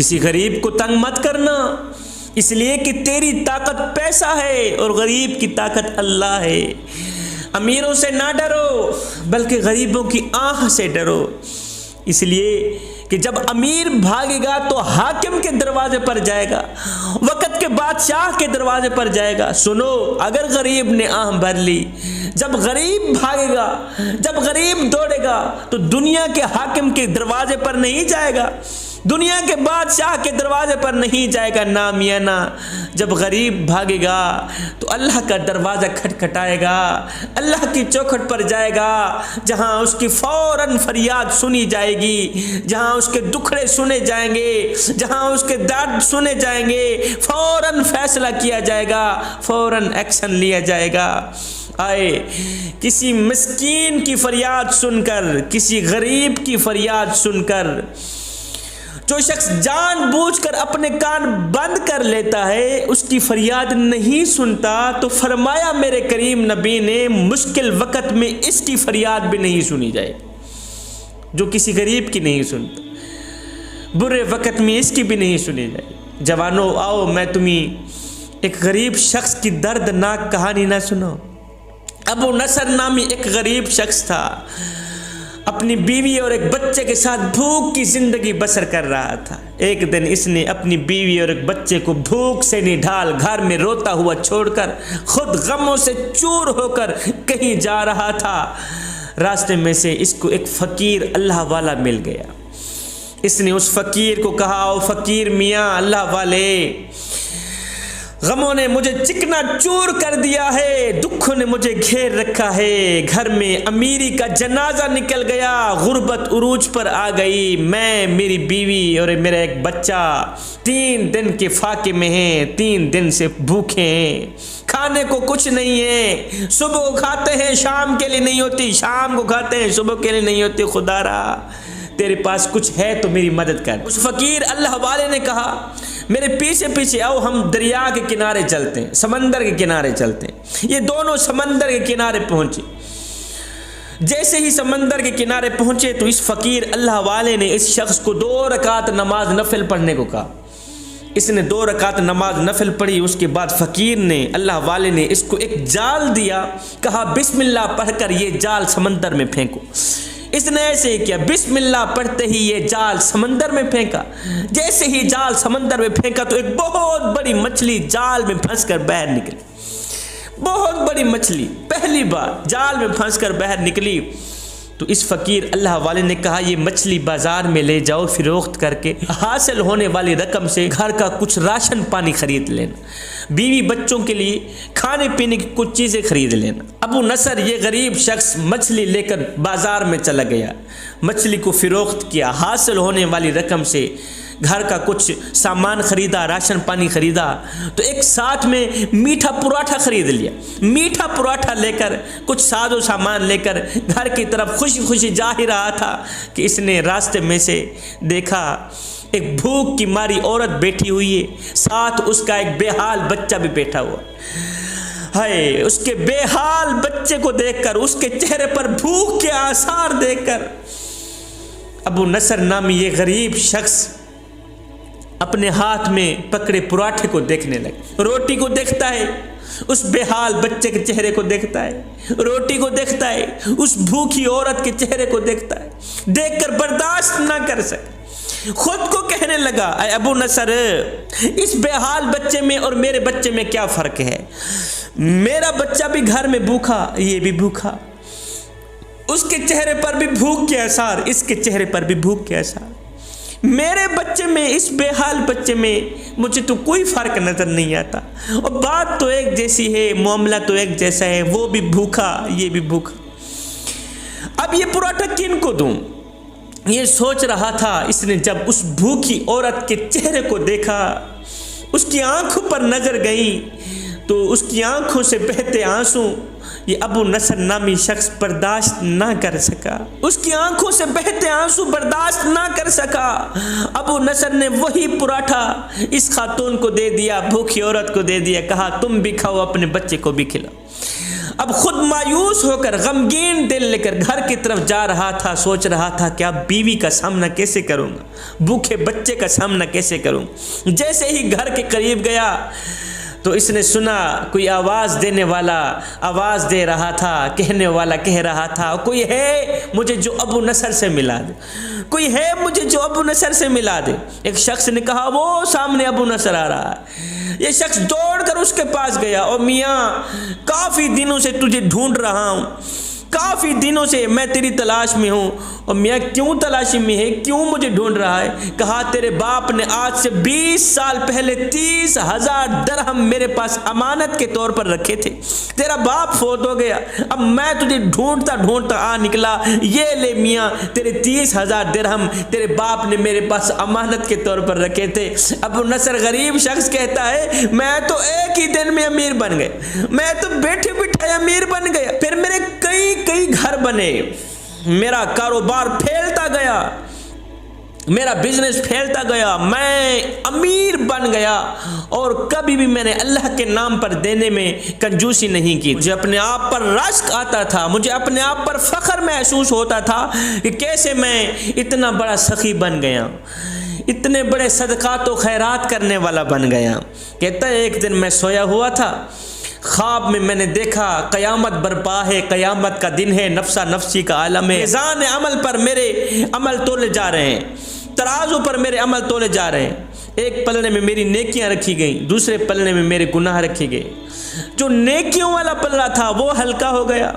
کسی غریب کو تنگ مت کرنا، اس لیے کہ تیری طاقت پیسہ ہے اور غریب کی طاقت اللہ ہے۔ امیروں سے نہ ڈرو بلکہ غریبوں کی آنکھ سے ڈرو، اس لیے کہ جب امیر بھاگے گا تو حاکم کے دروازے پر جائے گا، وقت کے بادشاہ کے دروازے پر جائے گا۔ سنو، اگر غریب نے آنکھ بھر لی، جب غریب بھاگے گا، جب غریب دوڑے گا تو دنیا کے حاکم کے دروازے پر نہیں جائے گا، دنیا کے بادشاہ کے دروازے پر نہیں جائے گا، نامیانہ جب غریب بھاگے گا تو اللہ کا دروازہ کھٹکھٹائے گا، اللہ کی چوکھٹ پر جائے گا، جہاں اس کی فوراً فریاد سنی جائے گی، جہاں اس کے دکھڑے سنے جائیں گے، جہاں اس کے درد سنے جائیں گے، فوراً فیصلہ کیا جائے گا، فوراً ایکشن لیا جائے گا۔ آئے کسی مسکین کی فریاد سن کر، کسی غریب کی فریاد سن کر، جو شخص جان بوجھ کر اپنے کان بند کر لیتا ہے اس کی فریاد نہیں سنتا، تو فرمایا میرے کریم نبی نے مشکل وقت میں اس کی فریاد بھی نہیں سنی جائے، جو کسی غریب کی نہیں سنتا، برے وقت میں اس کی بھی نہیں سنی جائے۔ جوانوں آؤ میں تمہیں ایک غریب شخص کی دردناک کہانی نہ سنو۔ ابو نصر نامی ایک غریب شخص تھا، اپنی بیوی اور ایک بچے کے ساتھ بھوک کی زندگی بسر کر رہا تھا۔ ایک دن اس نے اپنی بیوی اور ایک بچے کو بھوک سے نڈھال گھر میں روتا ہوا چھوڑ کر خود غموں سے چور ہو کر کہیں جا رہا تھا۔ راستے میں سے اس کو ایک فقیر اللہ والا مل گیا۔ اس نے اس فقیر کو کہا، او فقیر میاں اللہ والے، غموں نے مجھے چکنا چور کر دیا ہے، دکھوں نے مجھے گھیر رکھا ہے، گھر میں امیری کا جنازہ نکل گیا، غربت عروج پر آ گئی، میں، میری بیوی اور میرا ایک بچہ 3 دن کے فاقے میں ہیں، 3 دن سے بھوکے ہیں، کھانے کو کچھ نہیں ہے، صبح کو کھاتے ہیں شام کے لیے نہیں ہوتی، شام کو کھاتے ہیں صبح کے لیے نہیں ہوتی، خدا را تیرے پاس کچھ ہے تو میری مدد کر۔ اس فقیر اللہ والے نے کہا، میرے پیچھے پیچھے آؤ، ہم دریا کے کنارے چلتے ہیں، سمندر کے کنارے چلتے ہیں۔ یہ دونوں سمندر کے کنارے پہنچے۔ جیسے ہی سمندر کے کنارے پہنچے تو اس فقیر اللہ والے نے اس شخص کو 2 رکعت نماز نفل پڑھنے کو کہا۔ اس نے 2 رکعت نماز نفل پڑھی۔ اس کے بعد فقیر نے، اللہ والے نے اس کو ایک جال دیا، کہا بسم اللہ پڑھ کر یہ جال سمندر میں پھینکو۔ اس نے ایسے ہی کیا، بسم اللہ پڑھتے ہی یہ جال سمندر میں پھینکا۔ جیسے ہی جال سمندر میں پھینکا تو ایک بہت بڑی مچھلی جال میں پھنس کر باہر نکلی۔ بہت بڑی مچھلی پہلی بار جال میں پھنس کر باہر نکلی تو اس فقیر اللہ والے نے کہا، یہ مچھلی بازار میں لے جاؤ، فروخت کر کے حاصل ہونے والی رقم سے گھر کا کچھ راشن پانی خرید لینا، بیوی بچوں کے لیے کھانے پینے کی کچھ چیزیں خرید لینا۔ ابو نصر یہ غریب شخص مچھلی لے کر بازار میں چلا گیا، مچھلی کو فروخت کیا، حاصل ہونے والی رقم سے گھر کا کچھ سامان خریدا، راشن پانی خریدا، تو ایک ساتھ میں میٹھا پراٹھا خرید لیا۔ میٹھا پراٹھا لے کر، کچھ ساز و سامان لے کر گھر کی طرف خوشی خوشی جا ہی رہا تھا کہ اس نے راستے میں سے دیکھا ایک بھوک کی ماری عورت بیٹھی ہوئی ہے، ساتھ اس کا ایک بے حال بچہ بھی بیٹھا ہوا۔ ہائے، اس کے بے حال بچے کو دیکھ کر، اس کے چہرے پر بھوک کے آثار دیکھ کر ابو نصر نامی یہ غریب شخص اپنے ہاتھ میں پکڑے پراٹھے کو دیکھنے لگے، روٹی کو دیکھتا ہے، اس بے حال بچے کے چہرے کو دیکھتا ہے، روٹی کو دیکھتا ہے، اس بھوکی عورت کے چہرے کو دیکھتا ہے، دیکھ کر برداشت نہ کر سکے، خود کو کہنے لگا، اے ابو نصر، اس بے حال بچے میں اور میرے بچے میں کیا فرق ہے؟ میرا بچہ بھی گھر میں بھوکا، یہ بھی بھوکا، اس کے چہرے پر بھی بھوک کے آثار، اس کے چہرے پر بھی بھوک کے آثار، میرے بچے میں، اس بے حال بچے میں مجھے تو کوئی فرق نظر نہیں آتا، اور بات تو ایک جیسی ہے، معاملہ تو ایک جیسا ہے، وہ بھی بھوکا، یہ بھی بھوکا، اب یہ پراٹھا کن کو دوں؟ یہ سوچ رہا تھا۔ اس نے جب اس بھوکی عورت کے چہرے کو دیکھا، اس کی آنکھوں پر نظر گئی تو اس کی آنکھوں سے بہتے آنسو یہ ابو نصر نامی شخص برداشت نہ کر سکا، اس کی آنکھوں سے بہتے آنسو برداشت نہ کر سکا۔ ابو نصر نے وہی پراٹھا اس خاتون کو دے دیا، بھوکی عورت کو دے دیا، کہا تم بھی کھاؤ، اپنے بچے کو بھی کھلاؤ۔ اب اب خود مایوس ہو کر غمگین دل لے کر گھر کی طرف جا رہا تھا، سوچ رہا تھا کہ اب بیوی کا سامنا کیسے کروں گا، بھوکے بچے کا سامنا کیسے کروں۔ جیسے ہی گھر کے قریب گیا تو اس نے سنا کوئی آواز دینے والا آواز دے رہا تھا، کہنے والا کہہ رہا تھا، کوئی ہے مجھے جو ابو نصر سے ملا دے، کوئی ہے مجھے جو ابو نصر سے ملا دے۔ ایک شخص نے کہا وہ سامنے ابو نصر آ رہا ہے۔ یہ شخص دوڑ کر اس کے پاس گیا، اور میاں کافی دنوں سے تجھے ڈھونڈ رہا ہوں، کافی دنوں سے میں تیری تلاش میں ہوں۔ اور میاں کیوں تلاشی میں ہے، کیوں مجھے ڈھونڈ رہا ہے؟ کہا تیرے باپ نے آج سے 20 سال پہلے 30,000 درہم میرے پاس امانت کے طور پر رکھے تھے، تیرا باپ فوت ہو گیا، اب میں تجھے ڈھونڈتا ڈھونڈتا آ نکلا، یہ لے میاں تیرے 30,000 درہم تیرے باپ نے میرے پاس امانت کے طور پر رکھے تھے۔ ابو نصر غریب شخص کہتا ہے میں تو ایک ہی دن میں امیر بن گیا، میں تو بیٹھے بٹھائے امیر بن گیا، پھر میرے کئی گھر بنے، میرا کاروبار پھیلتا گیا، میرا بزنس پھیلتا گیا، میں امیر بن گیا، اور کبھی بھی میں نے اللہ کے نام پر دینے میں کنجوسی نہیں کی۔ مجھے اپنے آپ پر رشک آتا تھا، مجھے اپنے آپ پر فخر محسوس ہوتا تھا کہ کیسے میں اتنا بڑا سخی بن گیا، اتنے بڑے صدقات و خیرات کرنے والا بن گیا۔ کہتا ہے ایک دن میں سویا ہوا تھا، خواب میں نے دیکھا قیامت برپا ہے، قیامت کا دن ہے، نفسا نفسی کا عالم ہے، میزان عمل پر میرے عمل تولے جا رہے ہیں، ترازو پر میرے عمل تولے جا رہے ہیں۔ ایک پلڑے میں میری نیکیاں رکھی گئیں، دوسرے پلڑے میں میرے گناہ رکھے گئے۔ جو نیکیوں والا پلڑا تھا وہ ہلکا ہو گیا،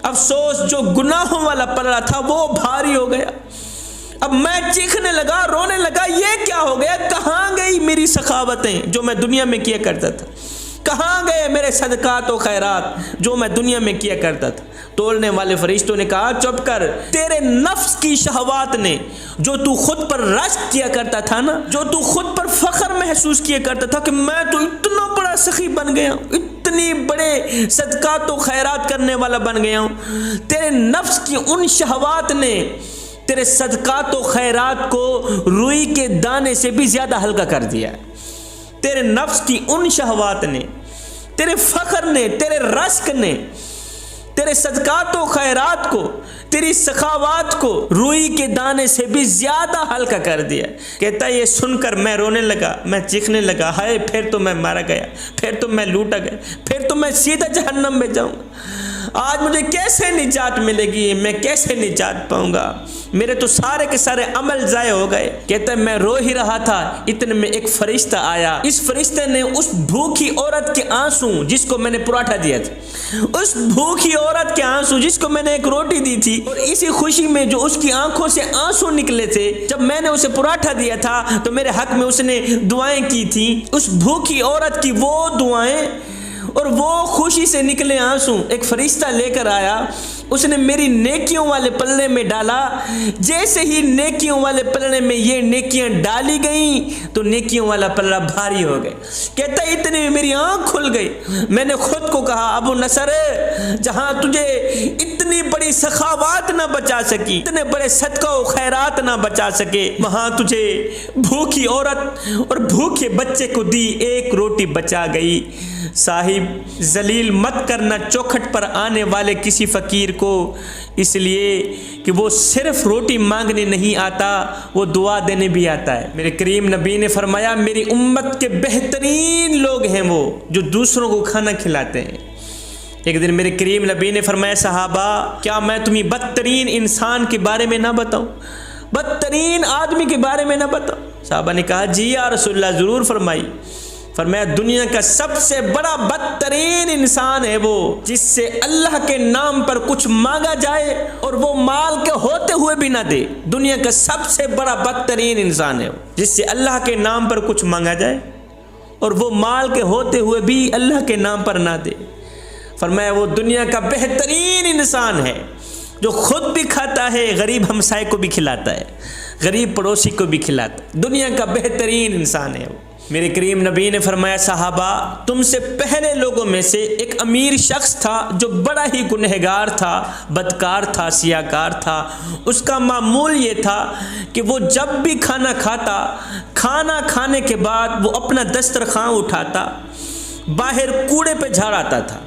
افسوس جو گناہوں والا پلڑا تھا وہ بھاری ہو گیا۔ اب میں چیخنے لگا، رونے لگا، یہ کیا ہو گیا؟ کہاں گئی میری سخاوتیں جو میں دنیا میں کیا کرتا تھا؟ کہاں گئے میرے صدقات و خیرات جو میں دنیا میں کیا کرتا تھا؟ تولنے والے فرشتوں نے کہا چپ کر، تیرے نفس کی شہوات نے، جو تو خود پر رشک کیا کرتا تھا نا، جو تو خود پر فخر محسوس کیا کرتا تھا کہ میں تو اتنا بڑا سخی بن گیا ہوں، اتنی بڑے صدقات و خیرات کرنے والا بن گیا ہوں، تیرے نفس کی ان شہوات نے تیرے صدقات و خیرات کو روئی کے دانے سے بھی زیادہ ہلکا کر دیا ہے۔ تیرے نفس کی ان شہوات نے، تیرے فخر نے، تیرے رزق نے تیرے صدقات و خیرات کو، تیری سخاوات کو روئی کے دانے سے بھی زیادہ ہلکا کر دیا۔ کہتا ہے یہ سن کر میں رونے لگا، میں چیخنے لگا، ہائے پھر تو میں مارا گیا، پھر تو میں لوٹا گیا، پھر تو میں سیدھا جہنم میں جاؤں گا، آج مجھے کیسے نجات ملے گی، میں کیسے نجات پاؤں گا، میرے تو سارے کے سارے عمل ضائع ہو گئے۔ کہتا ہے میں رو ہی رہا تھا، اتنے میں ایک فرشتہ آیا، اس فرشتے نے اس بھوکی عورت کے آنسو جس کو میں نے پراٹھا دیا تھا، اس بھوکی عورت کے آنسو جس کو میں نے ایک روٹی دی تھی، اور اسی خوشی میں جو اس کی آنکھوں سے آنسو نکلے تھے جب میں نے اسے پراٹھا دیا تھا تو میرے حق میں اس نے دعائیں کی تھی، اس بھوکی عورت کی وہ دعائیں اور وہ خوشی سے نکلے آنسو ایک فرشتہ لے کر آیا، اس نے میری نیکیوں والے پلڑے میں ڈالا۔ جیسے ہی نیکیوں والے پلڑے میں یہ نیکیاں ڈالی گئیں تو نیکیوں والا پلڑا بھاری ہو گئے۔ کہتا ہے اتنے میں میری آنکھ کھل گئی، میں نے خود کو کہا ابو نصر جہاں تجھے اتنی بڑی سخاوات نہ بچا سکی، اتنے بڑے صدقہ و خیرات نہ بچا سکے، وہاں تجھے بھوکی عورت اور بھوکے بچے کو دی ایک روٹی بچا گئی۔ صاحب ذلیل مت کرنا چوکھٹ پر آنے والے کسی فقیر کو، اس لیے کہ وہ صرف روٹی مانگنے نہیں آتا، وہ دعا دینے بھی آتا ہے۔ میرے کریم نبی نے فرمایا میری امت کے بہترین لوگ ہیں وہ جو دوسروں کو کھانا کھلاتے ہیں۔ ایک دن میرے کریم نبی نے فرمایا صحابہ کیا میں تمہیں بدترین انسان کے بارے میں نہ بتاؤں، بدترین آدمی کے بارے میں نہ بتاؤں؟ صحابہ نے کہا جی یا رسول اللہ ضرور فرمائی۔ فرمایا دنیا کا سب سے بڑا بدترین انسان ہے وہ جس سے اللہ کے نام پر کچھ مانگا جائے اور وہ مال کے ہوتے ہوئے بھی نہ دے۔ دنیا کا سب سے بڑا بدترین انسان ہے وہ جس سے اللہ کے نام پر کچھ مانگا جائے اور وہ مال کے ہوتے ہوئے بھی اللہ کے نام پر نہ دے۔ فرمایا وہ دنیا کا بہترین انسان ہے جو خود بھی کھاتا ہے، غریب ہمسائے کو بھی کھلاتا ہے، غریب پڑوسی کو بھی کھلاتا ہے، دنیا کا بہترین انسان ہے وہ۔ میرے کریم نبی نے فرمایا صحابہ تم سے پہلے لوگوں میں سے ایک امیر شخص تھا جو بڑا ہی گنہگار تھا، بدکار تھا، سیاکار تھا۔ اس کا معمول یہ تھا کہ وہ جب بھی کھانا کھاتا، کھانا کھانے کے بعد وہ اپنا دسترخوان اٹھاتا، باہر کوڑے پہ جھاڑ آتا تھا،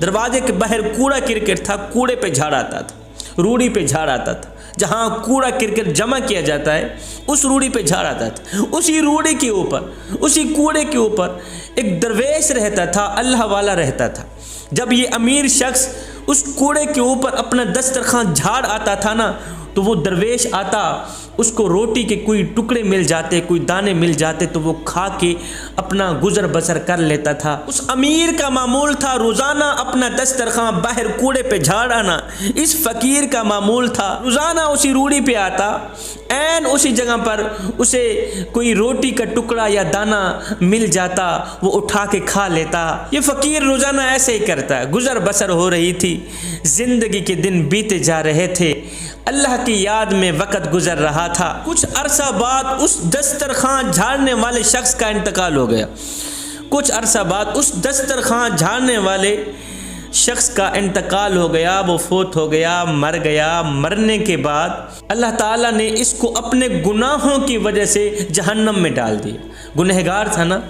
دروازے کے باہر کوڑا کرکٹ تھا، کوڑے پہ جھاڑ آتا تھا، روڑی پہ جھاڑ آتا تھا، جہاں کوڑا کرکٹ جمع کیا جاتا ہے اس روڑی پہ جھاڑ آتا تھا۔ اسی روڑی کے اوپر، اسی کوڑے کے اوپر ایک درویش رہتا تھا، اللہ والا رہتا تھا۔ جب یہ امیر شخص اس کوڑے کے اوپر اپنا دسترخوان جھاڑ آتا تھا نا، تو وہ درویش آتا، اس کو روٹی کے کوئی ٹکڑے مل جاتے، کوئی دانے مل جاتے تو وہ کھا کے اپنا گزر بسر کر لیتا تھا۔ اس امیر کا معمول تھا روزانہ اپنا دسترخوان باہر کوڑے پہ جھاڑ آنا، اس فقیر کا معمول تھا روزانہ اسی روڑی پہ آتا، عین اسی جگہ پر اسے کوئی روٹی کا ٹکڑا یا دانہ مل جاتا، وہ اٹھا کے کھا لیتا۔ یہ فقیر روزانہ ایسے ہی کرتا ہے، گزر بسر ہو رہی تھی، زندگی کے دن بیتے جا رہے تھے، اللہ کی یاد میں وقت گزر رہا تھا۔ کچھ عرصہ بعد اس دسترخوان جھاڑنے والے شخص کا انتقال ہو گیا، کچھ عرصہ بعد اس دسترخوان جھاڑنے والے شخص کا انتقال ہو گیا، وہ فوت ہو گیا، مر گیا۔ مرنے کے بعد اللہ تعالیٰ نے اس کو اپنے گناہوں کی وجہ سے جہنم میں ڈال دیا، گنہگار تھا نا،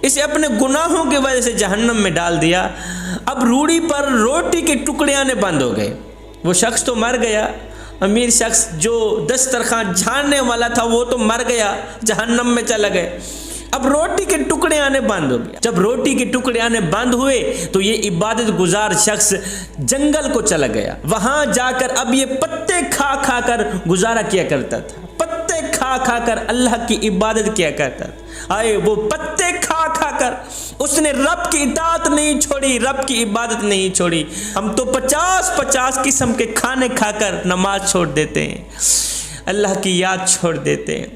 اسے اپنے گناہوں کی وجہ سے جہنم میں ڈال دیا۔ اب روڑی پر روٹی کے ٹکڑے آنے بند ہو گئے، وہ شخص تو مر گیا، امیر شخص جو دسترخوان جھاڑنے والا تھا وہ تو مر گیا، جہنم میں چلا گئے۔ اب روٹی کے ٹکڑے آنے بند ہو گئے۔ جب روٹی کے ٹکڑے آنے بند ہوئے تو یہ عبادت گزار شخص جنگل کو چلا گیا، وہاں جا کر اب یہ پتے کھا کھا کر گزارا کیا کرتا تھا، پتے کھا کھا کر اللہ کی عبادت کیا کرتا تھا۔ آئے وہ پتے کھا کھا کر اس نے رب کی اطاعت نہیں چھوڑی، رب کی عبادت نہیں چھوڑی۔ ہم تو 50 قسم کے کھانے کھا کر نماز چھوڑ دیتے ہیں، اللہ کی یاد چھوڑ دیتے ہیں۔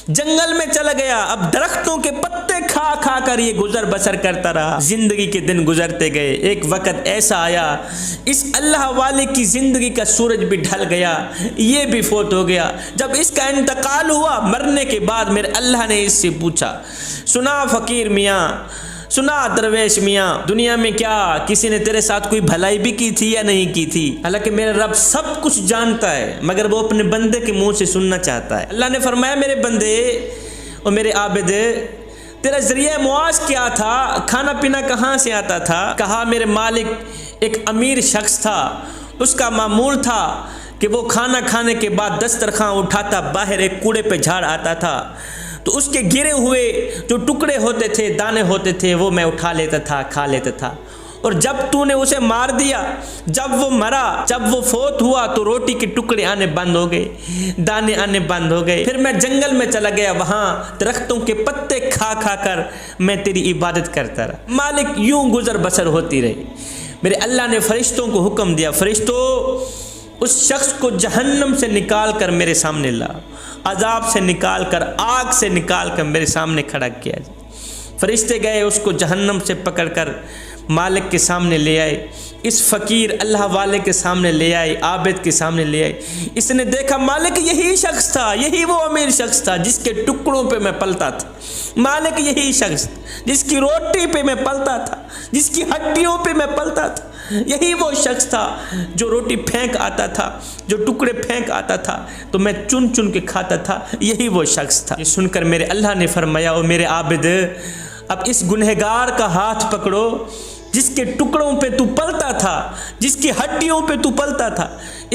جنگل میں چلا گیا، اب درختوں کے پتے کھا کھا کر یہ گزر بسر کرتا رہا۔ زندگی کے دن گزرتے گئے، ایک وقت ایسا آیا اس اللہ والے کی زندگی کا سورج بھی ڈھل گیا، یہ بھی فوت ہو گیا۔ جب اس کا انتقال ہوا، مرنے کے بعد میرے اللہ نے اس سے پوچھا، سنا فقیر میاں، سنا درویش میاں، دنیا میں کیا کسی نے تیرے ساتھ کوئی بھلائی بھی کی تھی یا نہیں کی تھی؟ حالانکہ میرا رب سب کچھ جانتا ہے، مگر وہ اپنے بندے کے منہ سے سننا چاہتا ہے۔ اللہ نے فرمایا، میرے بندے اور میرے عابد، تیرا ذریعہ معاش کیا تھا؟ کھانا پینا کہاں سے آتا تھا؟ کہا میرے مالک ایک امیر شخص تھا، اس کا معمول تھا کہ وہ کھانا کھانے کے بعد دسترخوان اٹھاتا، باہر ایک کوڑے پہ جھاڑ آتا تھا، تو اس کے گرے ہوئے جو ٹکڑے ہوتے تھے، دانے ہوتے تھے، وہ میں اٹھا لیتا تھا، کھا لیتا تھا۔ اور جب تو نے اسے مار دیا، جب وہ مرا، جب وہ فوت ہوا تو روٹی کے ٹکڑے آنے بند ہو گئے، دانے آنے بند ہو گئے۔ پھر میں جنگل میں چلا گیا، وہاں درختوں کے پتے کھا کھا کر میں تیری عبادت کرتا رہا۔ مالک یوں گزر بسر ہوتی رہی۔ میرے اللہ نے فرشتوں کو حکم دیا، فرشتوں اس شخص کو جہنم سے نکال کر میرے سامنے لاؤ، عذاب سے نکال کر، آگ سے نکال کر میرے سامنے کھڑا کیا جائے۔ فرشتے گئے، اس کو جہنم سے پکڑ کر مالک کے سامنے لے آئے، اس فقیر اللہ والے کے سامنے لے آئے، عابد کے سامنے لے آئے۔ اس نے دیکھا مالک یہی شخص تھا، یہی وہ امیر شخص تھا جس کے ٹکڑوں پہ میں پلتا تھا، مالک یہی شخص جس کی روٹی پہ میں پلتا تھا، جس کی ہڈیوں پہ میں پلتا تھا، یہی وہ شخص تھا جو روٹی پھینک آتا تھا، جو ٹکڑے پھینک آتا تھا تو میں چن چن کے کھاتا تھا، یہی وہ شخص تھا۔ یہ سن کر میرے اللہ نے فرمایا، او میرے عابد، اب اس گنہگار کا ہاتھ پکڑو جس کے ٹکڑوں پہ تو پلتا تھا، جس کی ہڈیوں پہ تو پلتا تھا،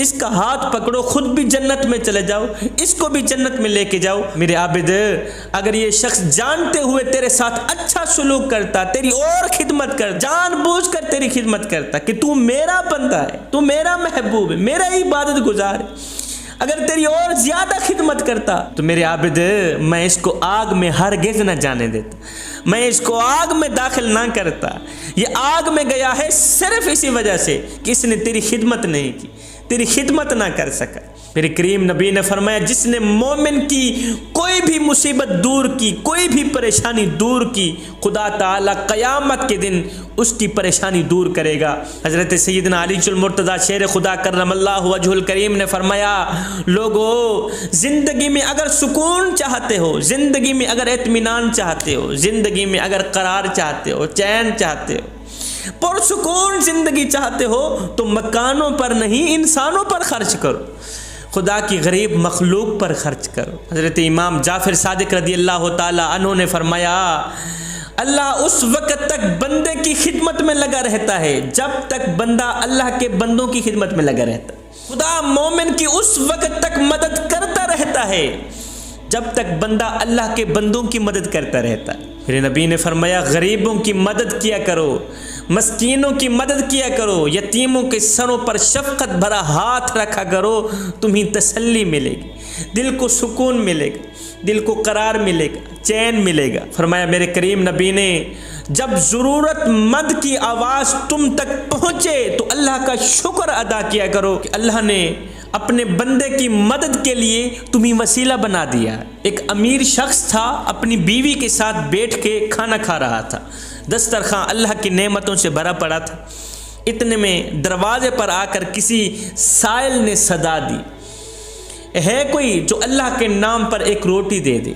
اس کا ہاتھ پکڑو، خود بھی جنت میں چلے جاؤ، اس کو بھی جنت میں لے کے جاؤ۔ میرے عابد، اگر یہ شخص جانتے ہوئے تیرے ساتھ اچھا سلوک کرتا، تیری اور خدمت کر، جان بوجھ کر تیری خدمت کرتا کہ تو میرا بندہ ہے، تو میرا محبوب ہے، میرا عبادت گزار ہے، اگر تیری اور زیادہ خدمت کرتا تو میرے عابد میں اس کو آگ میں ہرگز نہ جانے دیتا، میں اس کو آگ میں داخل نہ کرتا۔ یہ آگ میں گیا ہے صرف اسی وجہ سے کہ اس نے تیری خدمت نہیں کی، تیری خدمت نہ کر سکا۔ میرے کریم نبی نے فرمایا، جس نے مومن کی کوئی بھی مصیبت دور کی، کوئی بھی پریشانی دور کی، خدا تعالی قیامت کے دن اس کی پریشانی دور کرے گا۔ حضرت سیدنا علی المرتضیٰ شیر خدا کرم اللہ وجہ الکریم نے فرمایا، لوگو زندگی میں اگر سکون چاہتے ہو، زندگی میں اگر اطمینان چاہتے ہو، زندگی میں اگر قرار چاہتے ہو، چین چاہتے ہو، پرسکون زندگی چاہتے ہو تو مکانوں پر نہیں انسانوں پر خرچ کرو، خدا کی غریب مخلوق پر خرچ کرو۔ حضرت امام جعفر صادق رضی اللہ تعالی عنہ نے فرمایا، اللہ اس وقت تک بندے کی خدمت میں لگا رہتا ہے جب تک بندہ اللہ کے بندوں کی خدمت میں لگا رہتا ہے۔ خدا مومن کی اس وقت تک مدد کرتا رہتا ہے جب تک بندہ اللہ کے بندوں کی مدد کرتا رہتا ہے۔ میرے نبی نے فرمایا غریبوں کی مدد کیا کرو، مسکینوں کی مدد کیا کرو، یتیموں کے سروں پر شفقت بھرا ہاتھ رکھا کرو، تمہیں تسلی ملے گی، دل کو سکون ملے گا، دل کو قرار ملے گا، چین ملے گا۔ فرمایا میرے کریم نبی نے جب ضرورت مند کی آواز تم تک پہنچے تو اللہ کا شکر ادا کیا کرو کہ اللہ نے اپنے بندے کی مدد کے لیے تمہیں وسیلہ بنا دیا۔ ایک امیر شخص تھا، اپنی بیوی کے ساتھ بیٹھ کے کھانا کھا رہا تھا، دسترخواں اللہ کی نعمتوں سے بھرا پڑا تھا۔ اتنے میں دروازے پر آ کر کسی سائل نے صدا دی، ہے کوئی جو اللہ کے نام پر ایک روٹی دے دے؟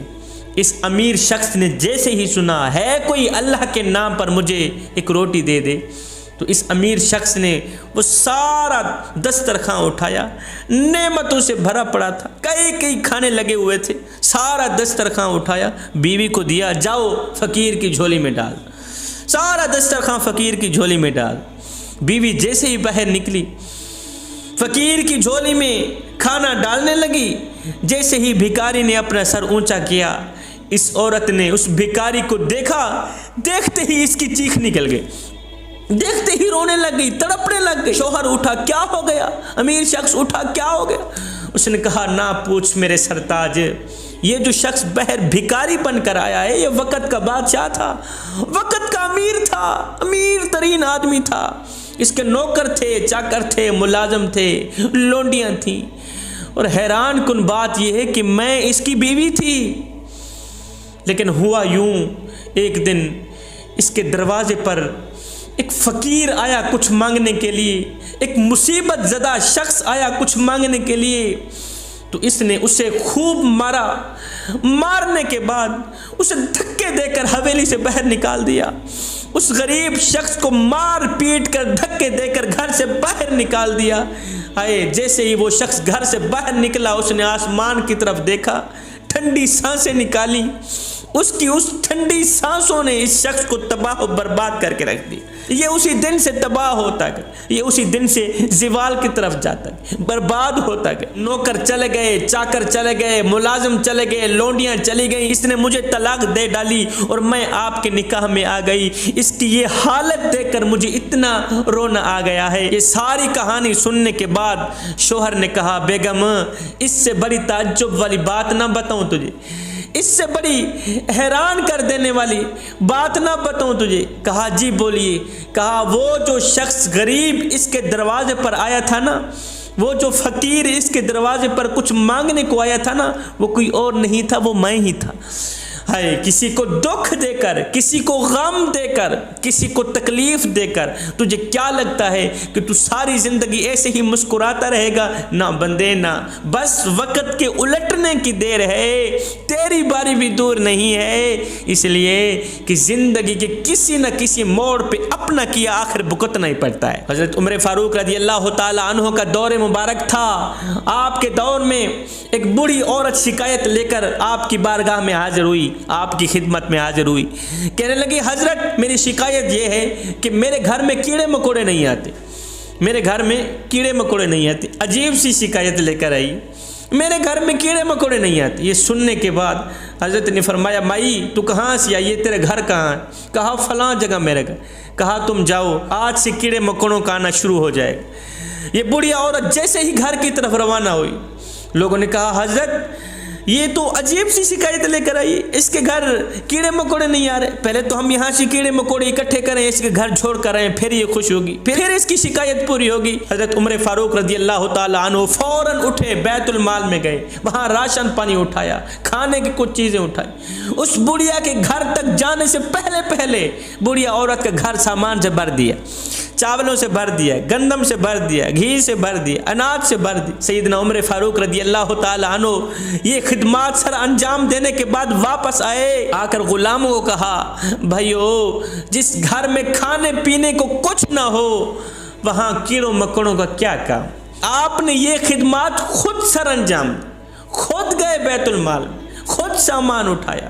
اس امیر شخص نے جیسے ہی سنا ہے کوئی اللہ کے نام پر مجھے ایک روٹی دے دے، تو اس امیر شخص نے وہ سارا دسترخواں اٹھایا، نعمتوں سے بھرا پڑا تھا، کئی کھانے لگے ہوئے تھے، سارا دسترخواں اٹھایا، بیوی کو دیا، جاؤ فقیر کی جھولی میں ڈال، سارا دسترخواں فقیر کی جھولی میں ڈال۔ بیوی جیسے ہی باہر نکلی فقیر کی جھولی میں کھانا ڈالنے لگی، جیسے ہی بھکاری نے اپنا سر اونچا کیا، اس عورت نے اس بھکاری کو دیکھا، دیکھتے ہی اس کی چیخ نکل گئی، دیکھتے ہی رونے لگ گئی، تڑپنے لگ گئی۔ شوہر اٹھا، کیا ہو گیا؟ امیر شخص اٹھا، کیا ہو گیا؟ اس نے کہا نہ پوچھ میرے سرتاج، یہ جو شخص باہر بھکاری بن کر آیا ہے یہ وقت کا بادشاہ تھا، وقت کا امیر تھا، امیر ترین آدمی تھا، اس کے نوکر تھے، چاکر تھے، ملازم تھے، لونڈیاں تھیں، اور حیران کن بات یہ ہے کہ میں اس کی بیوی تھی۔ لیکن ہوا یوں، ایک دن اس کے دروازے پر ایک فقیر آیا کچھ مانگنے کے لیے، ایک مصیبت زدہ شخص آیا کچھ مانگنے کے لیے، تو اس نے اسے خوب مارا، مارنے کے بعد اسے دھکے دے کر حویلی سے باہر نکال دیا۔ اس غریب شخص کو مار پیٹ کر دھکے دے کر گھر سے باہر نکال دیا۔ جیسے ہی وہ شخص گھر سے باہر نکلا اس نے آسمان کی طرف دیکھا، ٹھنڈی سانسیں نکالی، اس کی اس ٹھنڈی سانسوں نے اس شخص کو تباہ و برباد کر کے رکھ دی۔ یہ اسی دن سے تباہ ہوتا گیا، یہ اسی دن سے زوال کی طرف جاتا گیا، برباد ہوتا گیا۔ نوکر چلے گئے، چاکر چلے گئے، ملازم چلے گئے، لونڈیاں چلی گئیں، اس نے مجھے طلاق دے ڈالی اور میں آپ کے نکاح میں آ گئی، اس کی یہ حالت دیکھ کر مجھے اتنا رونا آ گیا ہے۔ یہ ساری کہانی سننے کے بعد شوہر نے کہا بیگم اس سے بڑی تعجب والی بات نہ بتاؤں تجھے، اس سے بڑی حیران کر دینے والی بات نہ بتاؤں تجھے؟ کہا جی بولیے۔ کہا وہ جو شخص غریب اس کے دروازے پر آیا تھا نا، وہ جو فقیر اس کے دروازے پر کچھ مانگنے کو آیا تھا نا، وہ کوئی اور نہیں تھا، وہ میں ہی تھا۔ کسی کو دکھ دے کر، کسی کو غم دے کر، کسی کو تکلیف دے کر تجھے کیا لگتا ہے کہ تو ساری زندگی ایسے ہی مسکراتا رہے گا؟ نہ بندے نہ، بس وقت کے الٹنے کی دیر ہے، تیری باری بھی دور نہیں ہے، اس لیے کہ زندگی کے کسی نہ کسی موڑ پہ اپنا کیا آخر بھگتنا ہی پڑتا ہے۔ حضرت عمر فاروق رضی اللہ تعالی عنہ کا دور مبارک تھا، آپ کے دور میں ایک بوڑھی عورت شکایت لے کر آپ کی بارگاہ میں حاضر ہوئی، آپ کی خدمت میں حاضر ہوئی، کہنے لگی حضرت میری شکایت یہ ہے کہ میرے گھر میں کیڑے مکوڑے نہیں آتے، میرے گھر میں کیڑے مکوڑے نہیں آتے۔ عجیب سی شکایت لے کر آئی، میرے گھر میں کیڑے مکوڑے نہیں آتے۔ یہ سننے کے بعد حضرت نے فرمایا مائی تو کہاں سے آئی ہے، تیرے گھر کہاں ہے؟ کہا فلاں جگہ میرے گھر۔ کہا تم جاؤ، آج سے کیڑے مکوڑوں کا آنا شروع ہو جائے گا۔ یہ بوڑھی عورت جیسے ہی گھر کی طرف روانہ ہوئی، لوگوں نے کہا حضرت یہ تو عجیب سی شکایت لے کر آئی، اس کے گھر کیڑے مکوڑے نہیں آ رہے، پہلے تو ہم یہاں سے کیڑے مکوڑے اکٹھے کریں، اس کے گھر چھوڑ کر آئیں، پھر یہ خوش ہوگی، پھر اس کی شکایت پوری ہوگی۔ حضرت عمر فاروق رضی اللہ تعالی عنہ فوراً اٹھے، بیت المال میں گئے، وہاں راشن پانی اٹھایا، کھانے کی کچھ چیزیں اٹھائی، اس بڑھیا کے گھر تک جانے سے پہلے بڑھیا عورت کا گھر سامان سے بھر دیا، چاولوں سے بھر دیا، گندم سے بھر دیا، گھی سے بھر دیا، اناج سے بھر دیا۔ سیدنا عمر فاروق رضی اللہ تعالی عنہ یہ خدمات سر انجام دینے کے بعد واپس آئے، آ کر غلاموں کو کہا بھائیو جس گھر میں کھانے پینے کو کچھ نہ ہو وہاں کیڑوں مکوڑوں کا کیا کام؟ آپ نے یہ خدمات خود سر انجام، خود گئے بیت المال، خود سامان اٹھایا،